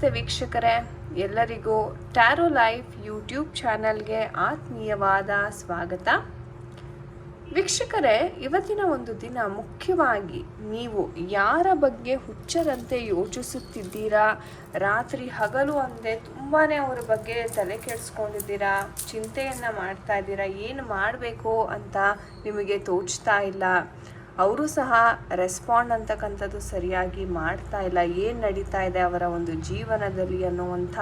ನಮಸ್ತೆ ವೀಕ್ಷಕರೇ, ಎಲ್ಲರಿಗೂ ಟ್ಯಾರೋ ಲೈಫ್ ಯೂಟ್ಯೂಬ್ ಚಾನಲ್ಗೆ ಆತ್ಮೀಯವಾದ ಸ್ವಾಗತ. ವೀಕ್ಷಕರೇ, ಇವತ್ತಿನ ಒಂದು ದಿನ ಮುಖ್ಯವಾಗಿ ನೀವು ಯಾರ ಬಗ್ಗೆ ಹುಚ್ಚರಂತೆ ಯೋಚಿಸುತ್ತಿದ್ದೀರಾ, ರಾತ್ರಿ ಹಗಲು ಅಂದೇ ತುಂಬಾ ಅವರ ಬಗ್ಗೆ ತಲೆ ಕೆಡಿಸ್ಕೊಂಡಿದ್ದೀರಾ, ಚಿಂತೆಯನ್ನು ಮಾಡ್ತಾ ಇದ್ದೀರಾ, ಏನು ಮಾಡಬೇಕು ಅಂತ ನಿಮಗೆ ತೋಚ್ತಾ ಇಲ್ಲ, ಅವರು ಸಹ ರೆಸ್ಪಾಂಡ್ ಅಂತಕ್ಕಂಥದ್ದು ಸರಿಯಾಗಿ ಮಾಡ್ತಾ ಇಲ್ಲ, ಏನು ನಡೀತಾ ಇದೆ ಅವರ ಒಂದು ಜೀವನದಲ್ಲಿ ಅನ್ನುವಂಥ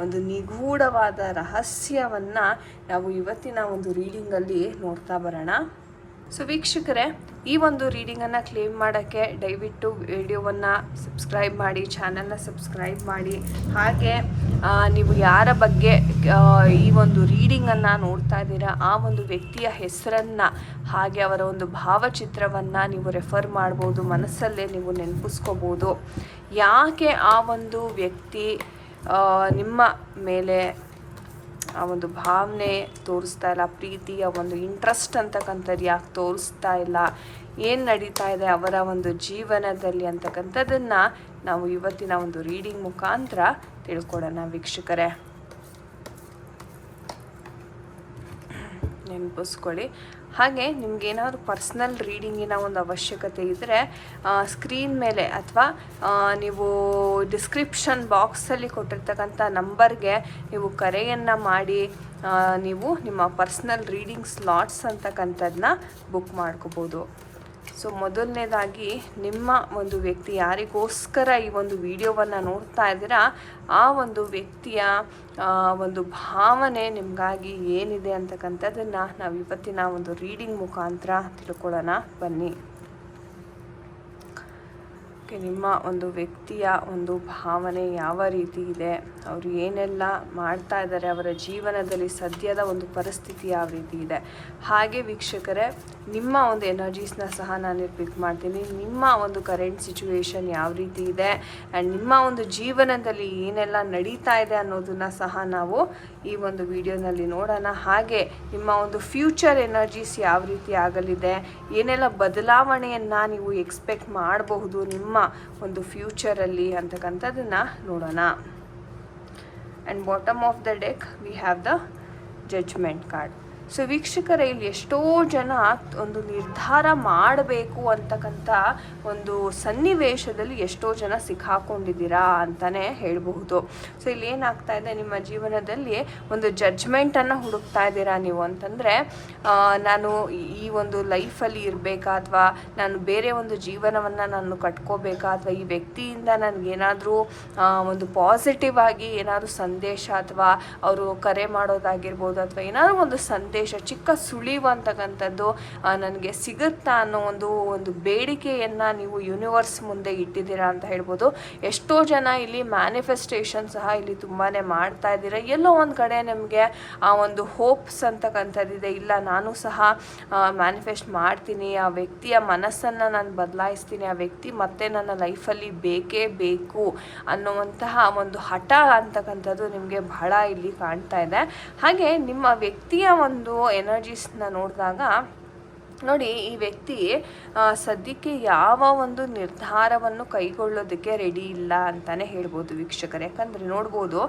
ಒಂದು ನಿಗೂಢವಾದ ರಹಸ್ಯವನ್ನು ನಾವು ಇವತ್ತಿನ ಒಂದು ರೀಡಿಂಗಲ್ಲಿ ನೋಡ್ತಾ ಬರೋಣ. ಸೊ ವೀಕ್ಷಕರೇ, ಈ ಒಂದು ರೀಡಿಂಗನ್ನು ಕ್ಲೇಮ್ ಮಾಡೋಕ್ಕೆ ದಯವಿಟ್ಟು ವಿಡಿಯೋವನ್ನು ಸಬ್ಸ್ಕ್ರೈಬ್ ಮಾಡಿ, ಚಾನಲ್ನ ಸಬ್ಸ್ಕ್ರೈಬ್ ಮಾಡಿ. ಹಾಗೆ ನೀವು ಯಾರ ಬಗ್ಗೆ ಈ ಒಂದು ರೀಡಿಂಗನ್ನು ನೋಡ್ತಾ ಇದ್ದೀರಾ ಆ ಒಂದು ವ್ಯಕ್ತಿಯ ಹೆಸರನ್ನು ಹಾಗೆ ಅವರ ಒಂದು ಭಾವಚಿತ್ರವನ್ನು ನೀವು ರೆಫರ್ ಮಾಡ್ಬೋದು, ಮನಸ್ಸಲ್ಲೇ ನೀವು ನೆನಪಿಸ್ಕೋಬೋದು. ಯಾಕೆ ಆ ಒಂದು ವ್ಯಕ್ತಿ ನಿಮ್ಮ ಮೇಲೆ ಆ ಒಂದು ಭಾವನೆ ತೋರಿಸ್ತಾ ಇಲ್ಲ, ಪ್ರೀತಿಯ ಒಂದು ಇಂಟ್ರೆಸ್ಟ್ ಅಂತಕ್ಕಂಥದ್ದು ಯಾಕೆ ತೋರಿಸ್ತಾ ಇಲ್ಲ, ಏನು ನಡೀತಾ ಇದೆ ಅವರ ಒಂದು ಜೀವನದಲ್ಲಿ ಅಂತಕ್ಕಂಥದ್ದನ್ನು ನಾವು ಇವತ್ತಿನ ಒಂದು ರೀಡಿಂಗ್ ಮುಖಾಂತರ ತಿಳ್ಕೊಡೋಣ ವೀಕ್ಷಕರೇ. ನೆನಪಿಸ್ಕೊಳ್ಳಿ. ಹಾಗೆ ನಿಮಗೇನಾದ್ರು ಪರ್ಸ್ನಲ್ ರೀಡಿಂಗಿನ ಒಂದು ಅವಶ್ಯಕತೆ ಇದ್ದರೆ ಸ್ಕ್ರೀನ್ ಮೇಲೆ ಅಥವಾ ನೀವು ಡಿಸ್ಕ್ರಿಪ್ಷನ್ ಬಾಕ್ಸಲ್ಲಿ ಕೊಟ್ಟಿರ್ತಕ್ಕಂಥ ನಂಬರ್ಗೆ ನೀವು ಕರೆಯನ್ನು ಮಾಡಿ ನೀವು ನಿಮ್ಮ ಪರ್ಸ್ನಲ್ ರೀಡಿಂಗ್ ಸ್ಲಾಟ್ಸ್ ಅಂತಕ್ಕಂಥದ್ದನ್ನ ಬುಕ್ ಮಾಡ್ಕೋಬೋದು. ಸೊ ಮೊದಲನೇದಾಗಿ ನಿಮ್ಮ ಒಂದು ವ್ಯಕ್ತಿ ಯಾರಿಗೋಸ್ಕರ ಈ ಒಂದು ವಿಡಿಯೋವನ್ನು ನೋಡ್ತಾ ಇದ್ದೀರಾ ಆ ಒಂದು ವ್ಯಕ್ತಿಯ ಒಂದು ಭಾವನೆ ನಿಮಗಾಗಿ ಏನಿದೆ ಅಂತಕ್ಕಂಥದ್ದನ್ನು ನಾವು ಇವತ್ತಿನ ಒಂದು ರೀಡಿಂಗ್ ಮುಖಾಂತರ ತಿಳ್ಕೊಳ್ಳೋಣ ಬನ್ನಿ. ನಿಮ್ಮ ಒಂದು ವ್ಯಕ್ತಿಯ ಒಂದು ಭಾವನೆ ಯಾವ ರೀತಿ ಇದೆ, ಅವರು ಏನೆಲ್ಲ ಮಾಡ್ತಾ ಇದ್ದಾರೆ, ಅವರ ಜೀವನದಲ್ಲಿ ಸದ್ಯದ ಒಂದು ಪರಿಸ್ಥಿತಿ ಯಾವ ರೀತಿ ಇದೆ, ಹಾಗೆ ವೀಕ್ಷಕರೇ ನಿಮ್ಮ ಒಂದು ಎನರ್ಜೀಸ್ನ ಸಹ ನಾನು ಪಿಕ್ ಮಾಡ್ತೀನಿ. ನಿಮ್ಮ ಒಂದು ಕರೆಂಟ್ ಸಿಚುವೇಶನ್ ಯಾವ ರೀತಿ ಇದೆ ಆ್ಯಂಡ್ ನಿಮ್ಮ ಒಂದು ಜೀವನದಲ್ಲಿ ಏನೆಲ್ಲ ನಡೀತಾ ಇದೆ ಅನ್ನೋದನ್ನು ಸಹ ನಾವು ಈ ಒಂದು ವಿಡಿಯೋನಲ್ಲಿ ನೋಡೋಣ. ಹಾಗೆ ನಿಮ್ಮ ಒಂದು ಫ್ಯೂಚರ್ ಎನರ್ಜೀಸ್ ಯಾವ ರೀತಿ ಆಗಲಿದೆ, ಏನೆಲ್ಲ ಬದಲಾವಣೆಯನ್ನು ನೀವು ಎಕ್ಸ್ಪೆಕ್ಟ್ ಮಾಡಬಹುದು ನಿಮ್ಮ ಒಂದು ಫ್ಯೂಚರಲ್ಲಿ ಅಂತಕ್ಕಂಥದ್ದನ್ನು ನೋಡೋಣ. And bottom of the deck we have the judgement card. So ವೀಕ್ಷಕರೇ, ಇಲ್ಲಿ ಎಷ್ಟೋ ಜನ ಒಂದು ನಿರ್ಧಾರ ಮಾಡಬೇಕು ಅಂತಕ್ಕಂಥ ಒಂದು ಸನ್ನಿವೇಶದಲ್ಲಿ ಎಷ್ಟೋ ಜನ ಸಿಕ್ಕಾಕೊಂಡಿದ್ದೀರಾ ಅಂತಲೇ ಹೇಳಬಹುದು. ಸೊ ಇಲ್ಲಿ ಏನಾಗ್ತಾ ಇದೆ, ನಿಮ್ಮ ಜೀವನದಲ್ಲಿ ಒಂದು ಜಡ್ಜ್ಮೆಂಟನ್ನು ಹುಡುಕ್ತಾ ಇದ್ದೀರಾ ನೀವು ಅಂತಂದರೆ, ನಾನು ಈ ಒಂದು ಲೈಫಲ್ಲಿ ಇರಬೇಕಾ ಅಥವಾ ನಾನು ಬೇರೆ ಒಂದು ಜೀವನವನ್ನು ನಾನು ಕಟ್ಕೋಬೇಕಾ ಅಥವಾ ಈ ವ್ಯಕ್ತಿಯಿಂದ ನನಗೇನಾದರೂ ಒಂದು ಪಾಸಿಟಿವ್ ಆಗಿ ಏನಾದರೂ ಸಂದೇಶ ಅಥವಾ ಅವರು ಕರೆ ಮಾಡೋದಾಗಿರ್ಬೋದು ಅಥವಾ ಏನಾದರೂ ಒಂದು ಚಿಕ್ಕ ಸುಳಿವು ಅಂತಕ್ಕಂಥದ್ದು ನನಗೆ ಸಿಗುತ್ತಾ ಅನ್ನೋ ಒಂದು ಬೇಡಿಕೆಯನ್ನು ನೀವು ಯೂನಿವರ್ಸ್ ಮುಂದೆ ಇಟ್ಟಿದ್ದೀರಾ ಅಂತ ಹೇಳ್ಬೋದು. ಎಷ್ಟೋ ಜನ ಇಲ್ಲಿ ಮ್ಯಾನಿಫೆಸ್ಟೇಷನ್ ಸಹ ಇಲ್ಲಿ ತುಂಬಾ ಮಾಡ್ತಾ ಇದ್ದೀರಾ. ಎಲ್ಲೋ ಒಂದು ಕಡೆ ನಿಮಗೆ ಆ ಒಂದು ಹೋಪ್ಸ್ ಅಂತಕ್ಕಂಥದ್ದಿದೆ, ಇಲ್ಲ ನಾನು ಸಹ ಮ್ಯಾನಿಫೆಸ್ಟ್ ಮಾಡ್ತೀನಿ, ಆ ವ್ಯಕ್ತಿಯ ಮನಸ್ಸನ್ನು ನಾನು ಬದಲಾಯಿಸ್ತೀನಿ, ಆ ವ್ಯಕ್ತಿ ಮತ್ತೆ ನನ್ನ ಲೈಫಲ್ಲಿ ಬೇಕೇ ಬೇಕು ಅನ್ನುವಂತಹ ಒಂದು ಹಠ ಅಂತಕ್ಕಂಥದ್ದು ನಿಮಗೆ ಬಹಳ ಇಲ್ಲಿ ಕಾಣ್ತಾ ಇದೆ. ಹಾಗೆ ನಿಮ್ಮ ವ್ಯಕ್ತಿಯ ಒಂದು ಎನರ್ಜೀಸ್ನ ನೋಡಿದಾಗ ನೋಡಿ, ಈ ವ್ಯಕ್ತಿ ಸದ್ಯಕ್ಕೆ ಯಾವ ಒಂದು ನಿರ್ಧಾರವನ್ನು ಕೈಗೊಳ್ಳೋದಕ್ಕೆ ರೆಡಿ ಇಲ್ಲ ಅಂತಲೇ ಹೇಳ್ಬೋದು ವೀಕ್ಷಕರೇ. ಯಾಕಂದರೆ ನೋಡ್ಬೋದು,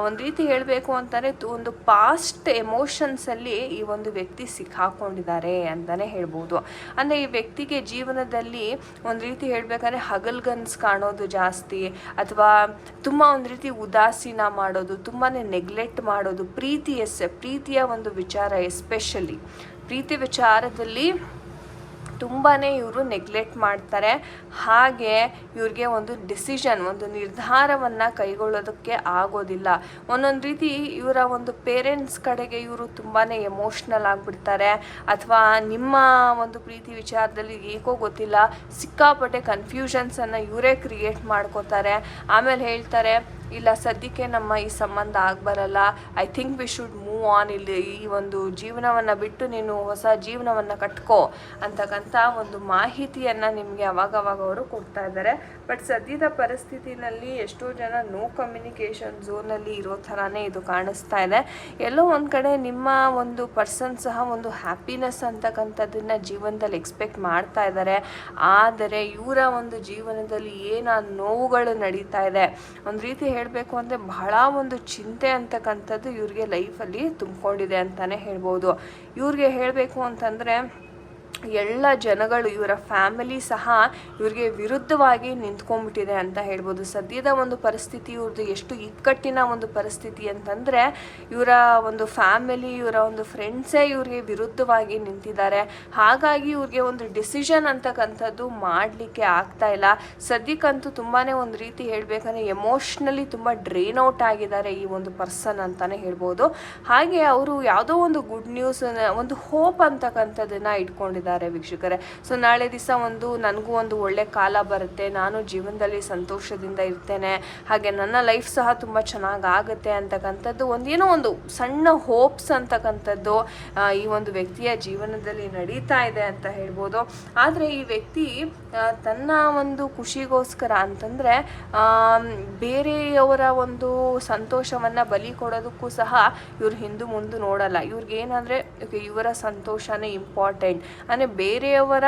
ಒಂದು ರೀತಿ ಹೇಳಬೇಕು ಅಂತಂದರೆ ಒಂದು ಪಾಸ್ಟ್ ಎಮೋಷನ್ಸಲ್ಲಿ ಈ ಒಂದು ವ್ಯಕ್ತಿ ಸಿಕ್ಕಾಕೊಂಡಿದ್ದಾರೆ ಅಂತಲೇ ಹೇಳ್ಬೋದು. ಅಂದರೆ ಈ ವ್ಯಕ್ತಿಗೆ ಜೀವನದಲ್ಲಿ ಒಂದು ರೀತಿ ಹೇಳಬೇಕಂದ್ರೆ ಹಗಲ್ಗನ್ಸ್ ಕಾಣೋದು ಜಾಸ್ತಿ, ಅಥವಾ ತುಂಬ ಒಂದು ರೀತಿ ಉದಾಸೀನ ಮಾಡೋದು, ತುಂಬಾ ನೆಗ್ಲೆಕ್ಟ್ ಮಾಡೋದು, ಪ್ರೀತಿಯ ಒಂದು ವಿಚಾರ, ಎಸ್ಪೆಷಲಿ ಪ್ರೀತಿ ವಿಚಾರದಲ್ಲಿ ತುಂಬಾ ಇವರು ನೆಗ್ಲೆಕ್ಟ್ ಮಾಡ್ತಾರೆ. ಹಾಗೆ ಇವ್ರಿಗೆ ಒಂದು ಡಿಸಿಷನ್, ಒಂದು ನಿರ್ಧಾರವನ್ನು ಕೈಗೊಳ್ಳೋದಕ್ಕೆ ಆಗೋದಿಲ್ಲ. ಒಂದೊಂದು ರೀತಿ ಇವರ ಒಂದು ಪೇರೆಂಟ್ಸ್ ಕಡೆಗೆ ಇವರು ತುಂಬಾ ಎಮೋಷ್ನಲ್ ಆಗಿಬಿಡ್ತಾರೆ, ಅಥವಾ ನಿಮ್ಮ ಒಂದು ಪ್ರೀತಿ ವಿಚಾರದಲ್ಲಿ ಏಕೋ ಗೊತ್ತಿಲ್ಲ ಸಿಕ್ಕಾಪಟ್ಟೆ ಕನ್ಫ್ಯೂಷನ್ಸನ್ನು ಇವರೇ ಕ್ರಿಯೇಟ್ ಮಾಡ್ಕೋತಾರೆ. ಆಮೇಲೆ ಹೇಳ್ತಾರೆ, ಇಲ್ಲ ಸದ್ಯಕ್ಕೆ ನಮ್ಮ ಈ ಸಂಬಂಧ ಆಗಬರಲ್ಲ, I think we should move on, ಇಲ್ಲಿ ಈ ಒಂದು ಜೀವನವನ್ನು ಬಿಟ್ಟು ನೀನು ಹೊಸ ಜೀವನವನ್ನು ಕಟ್ಕೋ ಅಂತಕ್ಕಂಥ ಒಂದು ಮಾಹಿತಿಯನ್ನು ನಿಮಗೆ ಅವಾಗವಾಗ ಅವರು ಕೊಡ್ತಾ ಇದ್ದಾರೆ. ಬಟ್ ಸದ್ಯದ ಪರಿಸ್ಥಿತಿನಲ್ಲಿ ಎಷ್ಟೋ ಜನ ನೋ ಕಮ್ಯುನಿಕೇಷನ್ ಝೋನಲ್ಲಿ ಇರೋ ಥರನೇ ಇದು ಕಾಣಿಸ್ತಾ ಇದೆ. ಎಲ್ಲೋ ಒಂದು ಕಡೆ ನಿಮ್ಮ ಒಂದು ಪರ್ಸನ್ ಸಹ ಒಂದು ಹ್ಯಾಪಿನೆಸ್ ಅಂತಕ್ಕಂಥದ್ದನ್ನು ಜೀವನದಲ್ಲಿ ಎಕ್ಸ್ಪೆಕ್ಟ್ ಮಾಡ್ತಾ ಇದ್ದಾರೆ. ಆದರೆ ಇವರ ಒಂದು ಜೀವನದಲ್ಲಿ ಏನು ನೋವುಗಳು ನಡೀತಾ ಇದೆ, ಒಂದು ರೀತಿ ಹೇಳಬೇಕು ಅಂದರೆ ಬಹಳ ಒಂದು ಚಿಂತೆ ಅಂತಕ್ಕಂಥದ್ದು ಇವ್ರಿಗೆ ಲೈಫಲ್ಲಿ ತುಂಬಿಕೊಂಡಿದೆ ಅಂತಲೇ ಹೇಳ್ಬೋದು. ಇವ್ರಿಗೆ ಹೇಳಬೇಕು ಅಂತಂದರೆ ಎಲ್ಲ ಜನಗಳು, ಇವರ ಫ್ಯಾಮಿಲಿ ಸಹ ಇವ್ರಿಗೆ ವಿರುದ್ಧವಾಗಿ ನಿಂತ್ಕೊಂಡ್ಬಿಟ್ಟಿದೆ ಅಂತ ಹೇಳ್ಬೋದು. ಸದ್ಯದ ಒಂದು ಪರಿಸ್ಥಿತಿ ಇವ್ರದ್ದು ಎಷ್ಟು ಇಕ್ಕಟ್ಟಿನ ಒಂದು ಪರಿಸ್ಥಿತಿ ಅಂತಂದರೆ ಇವರ ಒಂದು ಫ್ಯಾಮಿಲಿ, ಇವರ ಒಂದು ಫ್ರೆಂಡ್ಸೇ ಇವ್ರಿಗೆ ವಿರುದ್ಧವಾಗಿ ನಿಂತಿದ್ದಾರೆ. ಹಾಗಾಗಿ ಇವ್ರಿಗೆ ಒಂದು ಡಿಸಿಷನ್ ಅಂತಕ್ಕಂಥದ್ದು ಮಾಡಲಿಕ್ಕೆ ಆಗ್ತಾ ಇಲ್ಲ. ಸದ್ಯಕ್ಕಂತೂ ತುಂಬಾ ಒಂದು ರೀತಿ ಹೇಳಬೇಕಂದ್ರೆ ಎಮೋಷ್ನಲಿ ತುಂಬ ಡ್ರೈನ್ ಔಟ್ ಆಗಿದ್ದಾರೆ ಈ ಒಂದು ಪರ್ಸನ್ ಅಂತಲೇ ಹೇಳ್ಬೋದು. ಹಾಗೆ ಅವರು ಯಾವುದೋ ಒಂದು ಗುಡ್ ನ್ಯೂಸ್, ಒಂದು ಹೋಪ್ ಅಂತಕ್ಕಂಥದ್ದನ್ನು ಇಟ್ಕೊಂಡಿದ್ದಾರೆ ವೀಕ್ಷಕರೇ. ಸೊ ನಾಳೆ ದಿವಸ ನನಗೂ ಒಂದು ಒಳ್ಳೆ ಕಾಲ ಬರುತ್ತೆ, ನಾನು ಜೀವನದಲ್ಲಿ ಸಂತೋಷದಿಂದ ಇರ್ತೇನೆ, ಹಾಗೆ ನನ್ನ ಲೈಫ್ ಸಹ ತುಂಬ ಚೆನ್ನಾಗಾಗುತ್ತೆ ಅಂತಕ್ಕಂಥದ್ದು ಏನೋ ಒಂದು ಸಣ್ಣ ಹೋಪ್ಸ್ ಅಂತಕ್ಕಂಥದ್ದು ಈ ಒಂದು ವ್ಯಕ್ತಿಯ ಜೀವನದಲ್ಲಿ ನಡೀತಾ ಇದೆ ಅಂತ ಹೇಳ್ಬೋದು. ಆದರೆ ಈ ವ್ಯಕ್ತಿ ತನ್ನ ಒಂದು ಖುಷಿಗೋಸ್ಕರ ಅಂತಂದರೆ ಬೇರೆಯವರ ಒಂದು ಸಂತೋಷವನ್ನು ಬಲಿ ಕೊಡೋದಕ್ಕೂ ಸಹ ಇವ್ರು ಹಿಂದು ಮುಂದೆ ನೋಡಲ್ಲ. ಇವ್ರಿಗೇನಂದರೆ ಇವರ ಸಂತೋಷನೇ ಇಂಪಾರ್ಟೆಂಟ್. ಅಂದರೆ ಬೇರೆಯವರ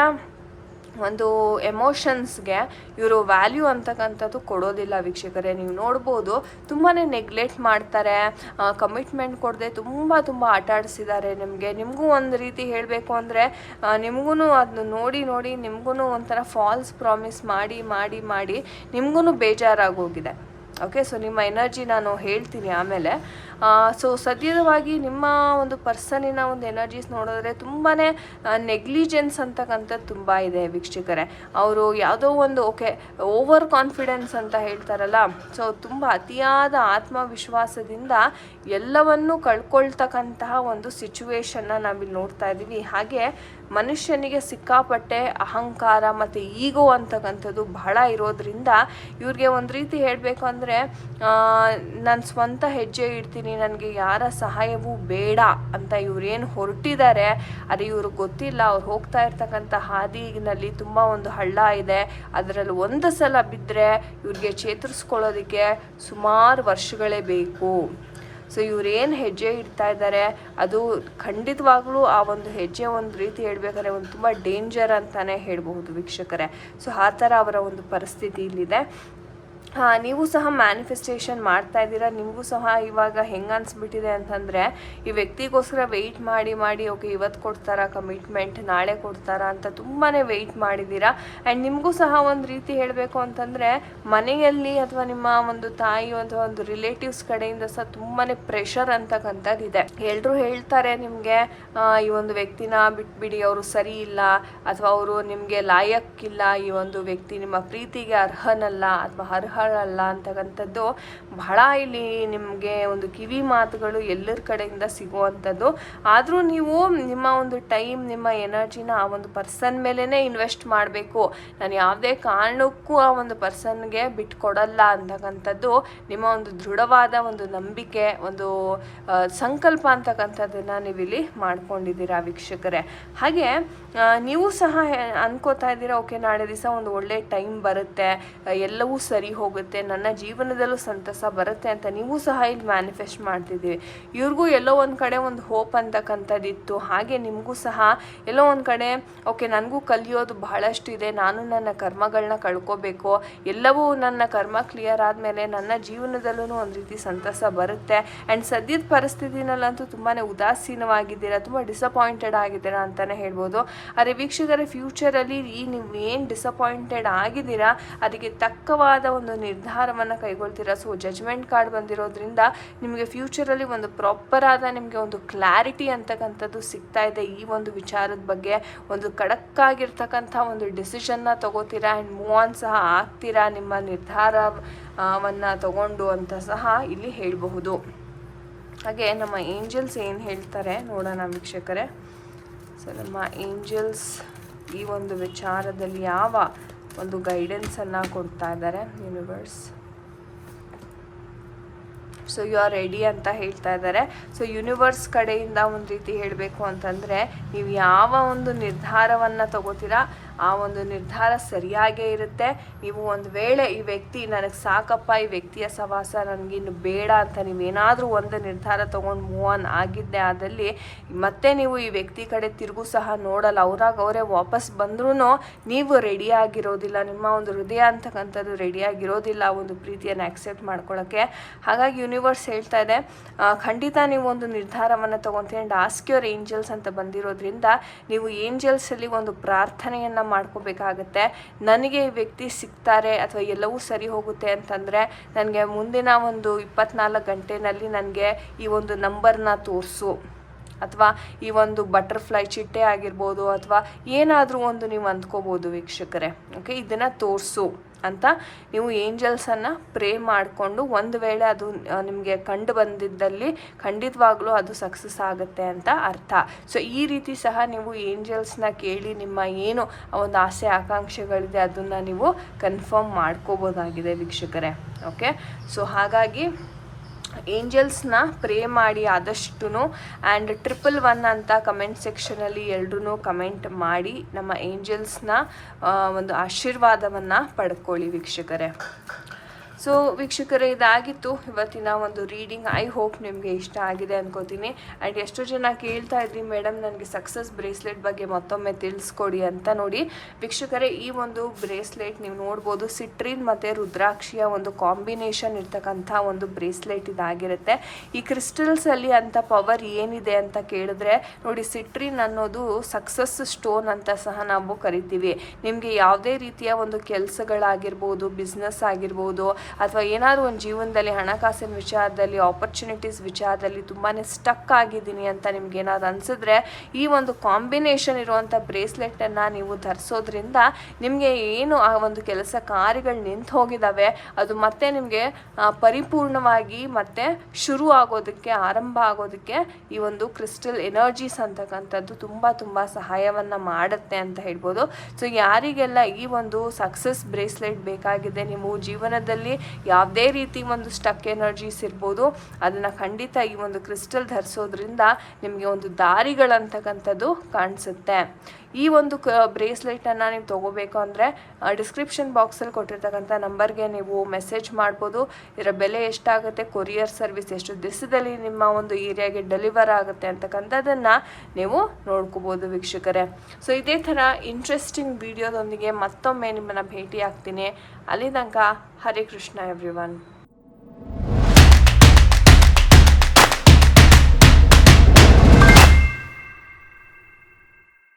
ಒಂದು ಎಮೋಷನ್ಸ್ಗೆ ಇವರು ವ್ಯಾಲ್ಯೂ ಅಂತಕ್ಕಂಥದ್ದು ಕೊಡೋದಿಲ್ಲ ವೀಕ್ಷಕರೇ. ನೀವು ನೋಡ್ಬೋದು ತುಂಬಾ ನೆಗ್ಲೆಕ್ಟ್ ಮಾಡ್ತಾರೆ, ಕಮಿಟ್ಮೆಂಟ್ ಕೊಡದೆ ತುಂಬ ಆಟ ಆಡಿಸಿದ್ದಾರೆ ನಿಮಗೂ ಒಂದು ರೀತಿ ಹೇಳಬೇಕು ಅಂದರೆ ನಿಮಗೂ ಅದನ್ನು ನೋಡಿ ನಿಮಗೂ ಒಂಥರ ಫಾಲ್ಸ್ ಪ್ರಾಮಿಸ್ ಮಾಡಿ ನಿಮಗೂ ಬೇಜಾರಾಗೋಗಿದೆ. ಓಕೆ, ಸೊ ನಿಮ್ಮ ಎನರ್ಜಿ ನಾನು ಹೇಳ್ತೀನಿ ಆಮೇಲೆ. ಸೊ ಸದ್ಯದವಾಗಿ ನಿಮ್ಮ ಒಂದು ಪರ್ಸನಿನ ಒಂದು ಎನರ್ಜೀಸ್ ನೋಡಿದ್ರೆ ತುಂಬಾ ನೆಗ್ಲಿಜೆನ್ಸ್ ಅಂತಕ್ಕಂಥದ್ದು ತುಂಬ ಇದೆ ವೀಕ್ಷಕರೇ. ಅವರು ಯಾವುದೋ ಒಂದು ಓವರ್ ಕಾನ್ಫಿಡೆನ್ಸ್ ಅಂತ ಹೇಳ್ತಾರಲ್ಲ, ಸೊ ತುಂಬ ಅತಿಯಾದ ಆತ್ಮವಿಶ್ವಾಸದಿಂದ ಎಲ್ಲವನ್ನೂ ಕಳ್ಕೊಳ್ತಕ್ಕಂತಹ ಒಂದು ಸಿಚುವೇಶನ್ನ ನಾವಿಲ್ಲಿ ನೋಡ್ತಾ ಇದ್ದೀವಿ. ಹಾಗೆ ಮನುಷ್ಯನಿಗೆ ಸಿಕ್ಕಾಪಟ್ಟೆ ಅಹಂಕಾರ ಮತ್ತು ಈಗೋ ಅಂತಕ್ಕಂಥದ್ದು ಬಹಳ ಇರೋದ್ರಿಂದ ಇವ್ರಿಗೆ ಒಂದು ರೀತಿ ಹೇಳಬೇಕು ಅಂದರೆ ನಾನು ಸ್ವಂತ ಹೆಜ್ಜೆ ಇಡ್ತೀನಿ, ನನಗೆ ಯಾರ ಸಹಾಯವೂ ಬೇಡ ಅಂತ ಇವ್ರೇನು ಹೊರಟಿದ್ದಾರೆ ಅದು ಇವ್ರಿಗೆ ಗೊತ್ತಿಲ್ಲ. ಅವ್ರು ಹೋಗ್ತಾ ಇರ್ತಕ್ಕಂಥ ಹಾದಿನಲ್ಲಿ ತುಂಬ ಒಂದು ಹಳ್ಳ ಇದೆ, ಅದರಲ್ಲಿ ಒಂದು ಸಲ ಬಿದ್ದರೆ ಇವ್ರಿಗೆ ಚೇತರಿಸ್ಕೊಳ್ಳೋದಕ್ಕೆ ಸುಮಾರು ವರ್ಷಗಳೇ ಬೇಕು. ಸೊ ಇವ್ರೇನು ಹೆಜ್ಜೆ ಇಡ್ತಾ ಇದ್ದಾರೆ ಅದು ಖಂಡಿತವಾಗ್ಲೂ ಆ ಒಂದು ಹೆಜ್ಜೆ ಒಂದು ರೀತಿ ಹೇಳ್ಬೇಕಾದ್ರೆ ಒಂದು ತುಂಬ ಡೇಂಜರ್ ಅಂತಲೇ ಹೇಳ್ಬಹುದು ವೀಕ್ಷಕರೇ. ಸೊ ಆ ಥರ ಅವರ ಒಂದು ಪರಿಸ್ಥಿತಿ ಇಲ್ಲಿದೆ. ನೀವು ಸಹ ಮ್ಯಾನಿಫೆಸ್ಟೇಷನ್ ಮಾಡ್ತಾ ಇದ್ದೀರಾ. ನಿಮಗೂ ಸಹ ಇವಾಗ ಹೆಂಗೆ ಅನಿಸ್ಬಿಟ್ಟಿದೆ ಅಂತಂದರೆ ಈ ವ್ಯಕ್ತಿಗೋಸ್ಕರ ವೆಯ್ಟ್ ಮಾಡಿ ಇವತ್ತು ಕೊಡ್ತಾರಾ ಕಮಿಟ್ಮೆಂಟ್, ನಾಳೆ ಕೊಡ್ತಾರಾ ಅಂತ ತುಂಬಾ ವೆಯ್ಟ್ ಮಾಡಿದ್ದೀರಾ. ಆ್ಯಂಡ್ ನಿಮಗೂ ಸಹ ಒಂದು ರೀತಿ ಹೇಳಬೇಕು ಅಂತಂದರೆ ಮನೆಯಲ್ಲಿ ಅಥವಾ ನಿಮ್ಮ ಒಂದು ತಾಯಿ ಅಥವಾ ಒಂದು ರಿಲೇಟಿವ್ಸ್ ಕಡೆಯಿಂದ ಸಹ ತುಂಬಾ ಪ್ರೆಷರ್ ಅಂತಕ್ಕಂಥದ್ದು ಇದೆ. ಎಲ್ಲರೂ ಹೇಳ್ತಾರೆ ನಿಮಗೆ ಈ ಒಂದು ವ್ಯಕ್ತಿನ ಬಿಟ್ಬಿಡಿ, ಅವರು ಸರಿ ಇಲ್ಲ ಅಥವಾ ಅವರು ನಿಮಗೆ ಲಾಯಕ್ಕಿಲ್ಲ, ಈ ಒಂದು ವ್ಯಕ್ತಿ ನಿಮ್ಮ ಪ್ರೀತಿಗೆ ಅರ್ಹನಲ್ಲ ಅಥವಾ ಅಲ್ಲ ಅಂತಕ್ಕಂಥದ್ದು ಬಹಳ ಇಲ್ಲಿ ನಿಮಗೆ ಒಂದು ಕಿವಿ ಮಾತುಗಳು ಎಲ್ಲರ ಕಡೆಯಿಂದ ಸಿಗುವಂಥದ್ದು. ಆದರೂ ನೀವು ನಿಮ್ಮ ಒಂದು ಟೈಮ್, ನಿಮ್ಮ ಎನರ್ಜಿನ ಆ ಒಂದು ಪರ್ಸನ್ ಮೇಲೇ ಇನ್ವೆಸ್ಟ್ ಮಾಡಬೇಕು. ನಾನು ಯಾವುದೇ ಕಾರಣಕ್ಕೂ ಆ ಒಂದು ಪರ್ಸನ್ಗೆ ಬಿಟ್ಕೊಡಲ್ಲ ಅಂತಕ್ಕಂಥದ್ದು ನಿಮ್ಮ ಒಂದು ದೃಢವಾದ ಒಂದು ನಂಬಿಕೆ, ಒಂದು ಸಂಕಲ್ಪ ಅಂತಕ್ಕಂಥದ್ದನ್ನು ನೀವಿಲ್ಲಿ ಮಾಡ್ಕೊಂಡಿದ್ದೀರಾ ವೀಕ್ಷಕರೇ. ಹಾಗೆ ನೀವು ಸಹ ಅನ್ಕೋತಾ ಇದ್ದೀರಾ ನಾಳೆ ದಿವಸ ಒಂದು ಒಳ್ಳೆ ಟೈಮ್ ಬರುತ್ತೆ, ಎಲ್ಲವೂ ಸರಿ ಹೋಗುತ್ತೆ, ನನ್ನ ಜೀವನದಲ್ಲೂ ಸಂತಸ ಬರುತ್ತೆ ಅಂತ ನೀವು ಸಹ ಇಲ್ಲಿ ಮ್ಯಾನಿಫೆಸ್ಟ್ ಮಾಡ್ತಿದ್ದೀವಿ. ಇವ್ರಿಗೂ ಎಲ್ಲೋ ಒಂದು ಕಡೆ ಒಂದು ಹೋಪ್ ಅಂತಕ್ಕಂಥದ್ದಿತ್ತು. ಹಾಗೆ ನಿಮಗೂ ಸಹ ಎಲ್ಲೋ ಒಂದು ಕಡೆ ನನಗೂ ಕಲಿಯೋದು ಬಹಳಷ್ಟು ಇದೆ, ನಾನು ನನ್ನ ಕರ್ಮಗಳನ್ನ ಕಳ್ಕೋಬೇಕು, ಎಲ್ಲವೂ ನನ್ನ ಕರ್ಮ ಕ್ಲಿಯರ್ ಆದಮೇಲೆ ನನ್ನ ಜೀವನದಲ್ಲೂ ಒಂದು ರೀತಿ ಸಂತಸ ಬರುತ್ತೆ. ಆ್ಯಂಡ್ ಸದ್ಯದ ಪರಿಸ್ಥಿತಿನಲ್ಲಂತೂ ತುಂಬಾ ಉದಾಸೀನವಾಗಿದ್ದೀರಾ, ತುಂಬ ಡಿಸಪಾಯಿಂಟೆಡ್ ಆಗಿದ್ದೀರಾ ಅಂತಲೇ ಹೇಳ್ಬೋದು. ಆದರೆ ವೀಕ್ಷಕರ ಫ್ಯೂಚರಲ್ಲಿ ನೀವು ಏನು ಡಿಸಪಾಯಿಂಟೆಡ್ ಆಗಿದ್ದೀರಾ ಅದಕ್ಕೆ ತಕ್ಕವಾದ ಒಂದು ನಿರ್ಧಾರವನ್ನು ಕೈಗೊಳ್ತೀರಾ. ಸೊ ಜಜ್ಮೆಂಟ್ ಕಾರ್ಡ್ ಬಂದಿರೋದ್ರಿಂದ ನಿಮಗೆ ಫ್ಯೂಚರಲ್ಲಿ ಒಂದು ಪ್ರಾಪರ್ ಆದ ನಿಮಗೆ ಒಂದು ಕ್ಲಾರಿಟಿ ಅಂತಕ್ಕಂಥದ್ದು ಸಿಗ್ತಾ ಇದೆ. ಈ ಒಂದು ವಿಚಾರದ ಬಗ್ಗೆ ಒಂದು ಖಡಕ್ಕಾಗಿರ್ತಕ್ಕಂಥ ಒಂದು ಡಿಸಿಷನ್ನ ತಗೋತೀರಾ ಆ್ಯಂಡ್ ಮೂವ್ ಆನ್ ಸಹ ಆಗ್ತೀರಾ ನಿಮ್ಮ ನಿರ್ಧಾರವನ್ನು ತಗೊಂಡು ಅಂತ ಸಹ ಇಲ್ಲಿ ಹೇಳಬಹುದು. ಹಾಗೆ ನಮ್ಮ ಏಂಜಲ್ಸ್ ಏನು ಹೇಳ್ತಾರೆ ನೋಡೋಣ ವೀಕ್ಷಕರೇ. ಸೊ ನಮ್ಮ ಏಂಜಲ್ಸ್ ಈ ಒಂದು ವಿಚಾರದಲ್ಲಿ ಯಾವ ಒಂದು ಗೈಡೆನ್ಸನ್ನು ಕೊಡ್ತಾ ಇದ್ದಾರೆ universe. So you are ready ಅಂತ ಹೇಳ್ತಾ ಇದ್ದಾರೆ. ಸೊ ಯೂನಿವರ್ಸ್ ಕಡೆಯಿಂದ ಒಂದು ರೀತಿ ಹೇಳಬೇಕು ಅಂತಂದರೆ, ನೀವು ಯಾವ ಒಂದು ನಿರ್ಧಾರವನ್ನು ತಗೋತೀರಾ ಆ ಒಂದು ನಿರ್ಧಾರ ಸರಿಯಾಗೇ ಇರುತ್ತೆ. ನೀವು ಒಂದು ವೇಳೆ ಈ ವ್ಯಕ್ತಿ ನನಗೆ ಸಾಕಪ್ಪ, ಈ ವ್ಯಕ್ತಿಯ ಸವಾಸ ನನಗಿನ್ನು ಬೇಡ ಅಂತ ನೀವೇನಾದರೂ ಒಂದು ನಿರ್ಧಾರ ತೊಗೊಂಡು ಮೂವ್ ಆನ್ ಆಗಿದ್ದೆ ಆದಲ್ಲಿ ಮತ್ತೆ ನೀವು ಈ ವ್ಯಕ್ತಿ ಕಡೆ ತಿರುಗು ಸಹ ನೋಡಲ್ಲ. ಅವರೇ ವಾಪಸ್ ಬಂದ್ರೂ ನೀವು ರೆಡಿಯಾಗಿರೋದಿಲ್ಲ, ನಿಮ್ಮ ಒಂದು ಹೃದಯ ಅಂತಕ್ಕಂಥದ್ದು ರೆಡಿಯಾಗಿರೋದಿಲ್ಲ ಒಂದು ಪ್ರೀತಿಯನ್ನು ಆಕ್ಸೆಪ್ಟ್ ಮಾಡ್ಕೊಳ್ಳೋಕ್ಕೆ. ಹಾಗಾಗಿ ಯೂನಿವರ್ಸ್ ಹೇಳ್ತಾ ಇದೆ, ಖಂಡಿತ ನೀವು ಒಂದು ನಿರ್ಧಾರವನ್ನು ತೊಗೊತೀನಿ. ಆ್ಯಂಡ್ ಆಸ್ಕ್ ಯುವರ್ ಏಂಜಲ್ಸ್ ಅಂತ ಬಂದಿರೋದ್ರಿಂದ ನೀವು ಏಂಜಲ್ಸಲ್ಲಿ ಒಂದು ಪ್ರಾರ್ಥನೆಯನ್ನು ಮಾಡ್ಕೋಬೇಕಾಗತ್ತೆ. ನನಗೆ ಈ ವ್ಯಕ್ತಿ ಸಿಗ್ತಾರೆ ಅಥವಾ ಎಲ್ಲವೂ ಸರಿ ಹೋಗುತ್ತೆ ಅಂತಂದರೆ ನನಗೆ ಮುಂದಿನ ಒಂದು 24 ಗಂಟೆನಲ್ಲಿ ನನಗೆ ಈ ಒಂದು ನಂಬರ್ನ ತೋರಿಸು, ಅಥವಾ ಈ ಒಂದು ಬಟರ್ಫ್ಲೈ ಚಿಟ್ಟೆ ಆಗಿರ್ಬೋದು, ಅಥವಾ ಏನಾದರೂ ಒಂದು ನೀವು ಅಂದ್ಕೋಬೋದು ವೀಕ್ಷಕರೇ. ಓಕೆ, ಇದನ್ನು ತೋರಿಸು ಅಂತ ನೀವು ಏಂಜಲ್ಸನ್ನು ಪ್ರೇ ಮಾಡಿಕೊಂಡು ಒಂದು ವೇಳೆ ಅದು ನಿಮಗೆ ಕಂಡು ಬಂದಿದ್ದಲ್ಲಿ ಖಂಡಿತವಾಗ್ಲೂ ಅದು ಸಕ್ಸಸ್ ಆಗುತ್ತೆ ಅಂತ ಅರ್ಥ. ಸೊ ಈ ರೀತಿ ಸಹ ನೀವು ಏಂಜಲ್ಸ್ನ ಕೇಳಿ ನಿಮ್ಮ ಏನು ಒಂದು ಆಸೆ ಆಕಾಂಕ್ಷೆಗಳಿದೆ ಅದನ್ನು ನೀವು ಕನ್ಫರ್ಮ್ ಮಾಡ್ಕೋಬೋದಾಗಿದೆ ವೀಕ್ಷಕರೇ. ಓಕೆ, ಸೊ ಹಾಗಾಗಿ ಏಂಜಲ್ಸ್ನ ಪ್ರೇ ಮಾಡಿ ಆದಷ್ಟು. ಆ್ಯಂಡ್ 111 ಅಂತ ಕಮೆಂಟ್ ಸೆಕ್ಷನಲ್ಲಿ ಎಲ್ಲರೂ ಕಮೆಂಟ್ ಮಾಡಿ ನಮ್ಮ ಏಂಜಲ್ಸ್ನ ಒಂದು ಆಶೀರ್ವಾದವನ್ನು ಪಡ್ಕೊಳ್ಳಿ ವೀಕ್ಷಕರೇ. ಸೊ ವೀಕ್ಷಕರೇ, ಇದಾಗಿತ್ತು ಇವತ್ತಿನ ಒಂದು ರೀಡಿಂಗ್. ಐ ಹೋಪ್ ನಿಮಗೆ ಇಷ್ಟ ಆಗಿದೆ ಅನ್ಕೋತೀನಿ. ಆ್ಯಂಡ್ ಎಷ್ಟು ಜನ ಕೇಳ್ತಾ ಇದ್ರಿ ಮೇಡಮ್ ನನಗೆ ಸಕ್ಸಸ್ ಬ್ರೇಸ್ಲೆಟ್ ಬಗ್ಗೆ ಮತ್ತೊಮ್ಮೆ ತಿಳಿಸ್ಕೊಡಿ ಅಂತ. ನೋಡಿ ವೀಕ್ಷಕರೇ, ಈ ಒಂದು ಬ್ರೇಸ್ಲೆಟ್ ನೀವು ನೋಡ್ಬೋದು, ಸಿಟ್ರಿನ್ ಮತ್ತು ರುದ್ರಾಕ್ಷಿಯ ಒಂದು ಕಾಂಬಿನೇಷನ್ ಇರ್ತಕ್ಕಂಥ ಒಂದು ಬ್ರೇಸ್ಲೆಟ್ ಇದಾಗಿರುತ್ತೆ. ಈ ಕ್ರಿಸ್ಟಲ್ಸಲ್ಲಿ ಅಂಥ ಪವರ್ ಏನಿದೆ ಅಂತ ಕೇಳಿದ್ರೆ ನೋಡಿ, ಸಿಟ್ರಿನ್ ಅನ್ನೋದು ಸಕ್ಸಸ್ ಸ್ಟೋನ್ ಅಂತ ಸಹ ನಾವು ಕರಿತೀವಿ. ನಿಮಗೆ ಯಾವುದೇ ರೀತಿಯ ಒಂದು ಕೆಲಸಗಳಾಗಿರ್ಬೋದು, ಬಿಸ್ನೆಸ್ ಆಗಿರ್ಬೋದು, ಅಥವಾ ಏನಾದರೂ ಒಂದು ಜೀವನದಲ್ಲಿ ಹಣಕಾಸಿನ ವಿಚಾರದಲ್ಲಿ, ಆಪರ್ಚುನಿಟೀಸ್ ವಿಚಾರದಲ್ಲಿ ತುಂಬಾ ಸ್ಟಕ್ ಆಗಿದ್ದೀನಿ ಅಂತ ನಿಮ್ಗೆ ಏನಾದ್ರು ಅನಿಸಿದ್ರೆ ಈ ಒಂದು ಕಾಂಬಿನೇಷನ್ ಇರುವಂಥ ಬ್ರೇಸ್ಲೆಟನ್ನು ನೀವು ಧರಿಸೋದ್ರಿಂದ ನಿಮಗೆ ಏನು ಆ ಒಂದು ಕೆಲಸ ಕಾರ್ಯಗಳು ನಿಂತು ಹೋಗಿದ್ದಾವೆ ಅದು ಮತ್ತೆ ನಿಮಗೆ ಪರಿಪೂರ್ಣವಾಗಿ ಮತ್ತೆ ಶುರು ಆಗೋದಕ್ಕೆ, ಆರಂಭ ಆಗೋದಕ್ಕೆ ಈ ಒಂದು ಕ್ರಿಸ್ಟಲ್ ಎನರ್ಜೀಸ್ ಅಂತಕ್ಕಂಥದ್ದು ತುಂಬ ಸಹಾಯವನ್ನು ಮಾಡುತ್ತೆ ಅಂತ ಹೇಳ್ಬೋದು. ಸೊ ಯಾರಿಗೆಲ್ಲ ಈ ಒಂದು ಸಕ್ಸಸ್ ಬ್ರೇಸ್ಲೆಟ್ ಬೇಕಾಗಿದೆ, ನೀವು ಜೀವನದಲ್ಲಿ ಯಾವುದೇ ರೀತಿ ಒಂದು ಸ್ಟಕ್ ಎನರ್ಜೀಸ್ ಇರ್ಬೋದು, ಅದನ್ನು ಖಂಡಿತ ಈ ಒಂದು ಕ್ರಿಸ್ಟಲ್ ಧರಿಸೋದ್ರಿಂದ ನಿಮಗೆ ಒಂದು ದಾರಿಗಳಂತಕ್ಕಂಥದ್ದು ಕಾಣಿಸುತ್ತೆ. ಈ ಒಂದು ಬ್ರೇಸ್ಲೆಟನ್ನು ನೀವು ತೊಗೋಬೇಕು ಅಂದರೆ ಡಿಸ್ಕ್ರಿಪ್ಷನ್ ಬಾಕ್ಸಲ್ಲಿ ಕೊಟ್ಟಿರ್ತಕ್ಕಂಥ ನಂಬರ್ಗೆ ನೀವು ಮೆಸೇಜ್ ಮಾಡ್ಬೋದು. ಇದರ ಬೆಲೆ ಎಷ್ಟಾಗುತ್ತೆ, ಕೊರಿಯರ್ ಸರ್ವಿಸ್ ಎಷ್ಟು ದಿವಸದಲ್ಲಿ ನಿಮ್ಮ ಒಂದು ಏರಿಯಾಗೆ ಡೆಲಿವರ್ ಆಗುತ್ತೆ ಅಂತಕ್ಕಂಥದ್ದನ್ನು ನೀವು ನೋಡ್ಕೋಬೋದು ವೀಕ್ಷಕರೇ. ಸೊ ಇದೇ ಥರ ಇಂಟ್ರೆಸ್ಟಿಂಗ್ ವಿಡಿಯೋದೊಂದಿಗೆ ಮತ್ತೊಮ್ಮೆ ನಿಮ್ಮನ್ನು ಭೇಟಿ ಆಗ್ತೀನಿ. ಅಲ್ಲಿ ತನಕ ಹರೇ ಕೃಷ್ಣ ಎವ್ರಿವನ್.